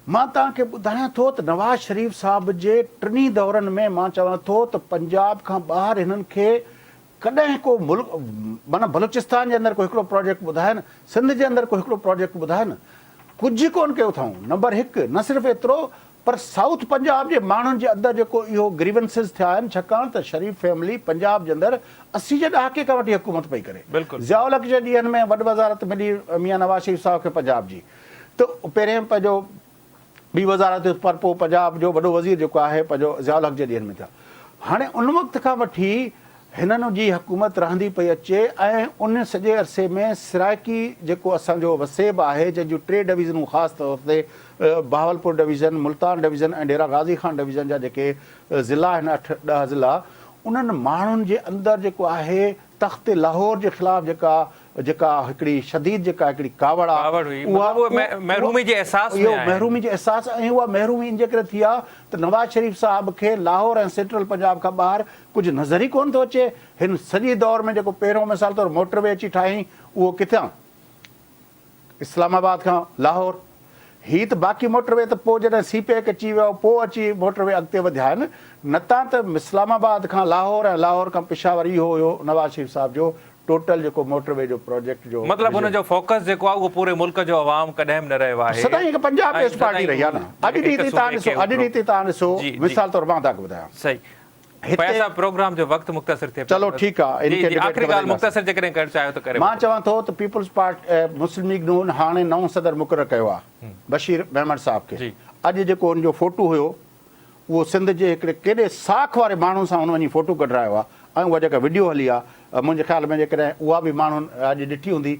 मां तव्हांखे ॿुधायां थो त नवाज़ शरीफ़ साहब जे टिनी दौरनि में मां चवां थो त पंजाब खां ॿाहिरि हिननि खे कॾहिं को मुल्क माना बलूचिस्तान जे अंदरि को हिकिड़ो प्रोजेक्ट ॿुधाए न, सिंध जे अंदरि को हिकिड़ो प्रोजेक्ट ॿुधाए न, कुझु कोन कयो अथऊं। नंबर हिकु, न सिर्फ़ु एतिरो पर साउथ पंजाब जे माण्हुनि जे अंदरि जेको इहो ग्रीवेंसिस थिया आहिनि, छाकाणि त शरीफ़ फैमिली पंजाब जे अंदरि 80 जे ॾहाके खां वठी हुकूमत पई करे। ज़ियाउल हक़ जे ॾींहंनि में वॾी वज़ारत मिली मियां नवाज़ शरीफ़ साहब खे पंजाब जी, त पहिरियों पंहिंजो ॿी वज़ारत पर पोइ पंजाब जो वॾो वज़ीर जेको आहे पंहिंजो ज़ियाउल हक़ जे ॾींहंनि में थिया। हाणे उन वक़्त खां वठी हिननि जी हुकूमत रहंदी पई अचे ऐं उन सॼे अरसे में सिराइकी जेको असांजो वसेब आहे, जंहिंजूं 3 डिवीज़नूं ख़ासि तौर ते बहावलपुर डिवीज़न, मुल्तान डिवीज़न ऐं डेरा गाज़ी ख़ान डिवीज़न जा जेके ज़िला आहिनि, 8-10 ज़िला, उन्हनि माण्हुनि जे अंदरि जेको आहे तख़्त लाहौर जे ख़िलाफ़ जेका हिकिड़ी शदीद जेका हिकिड़ी कावड़ आहे, उहा महरूमी जे एहसास ऐं उहा महरूमी इन जे करे थी आहे त नवाज़ शरीफ़ साहब खे लाहौर ऐं सेंट्रल पंजाब खां ॿाहिरि कुझु नज़र ई कोन थो अचे। हिन सॼी दौर में जेको पहिरियों मिसाल तौरु मोटरवे अची ठाही, उहो किथां, इस्लामाबाद खां लाहौर। ही त बाक़ी मोटरवे त पोइ जॾहिं CPEC अची वियो, पोइ अची मोटरवे अॻिते वधिया आहिनि, न त इस्लामाबाद खां लाहौर ऐं लाहौर खां पिशावर इहो हुयो नवाज़ शरीफ़ साहब जो टोटल जेको मोटरवे जो प्रोजेक्ट जो मतिलबु हुनजो फोकस जेको आहे उहो पूरे मुल्क जो अवाम कॾहिं बि न रहियो आहे, सदाईं हिकु पंजाब बेस्ड पार्टी रही आहे न। अॼु ॾींहुं ते तव्हां ॾिसो मिसाल तौरु मां तव्हांखे ॿुधायां, सही पैसा प्रोग्राम जो वक़्तु मुख़्तसिर थिए, चलो ठीकु आहे, आख़िरी ॻाल्हि मुख़्तसिर जेकॾहिं करणु चाहियो त करे। मां चवां थो त पीपल्स पार्टी मुस्लिम लीग नून हाणे नओं सदर मुक़ररु कयो आहे बशीर अहमद साहब खे। अॼु जेको हुनजो फोटो हुयो उहो सिंध जे हिकिड़े केॾे साख वारे माण्हू सां हुन वञी फोटो कढायो आहे ऐं उहा जेका वीडियो हली आहे, मुंहिंजे ख़्याल में जेकॾहिं उहा बि माण्हुनि अॼु ॾिठी हूंदी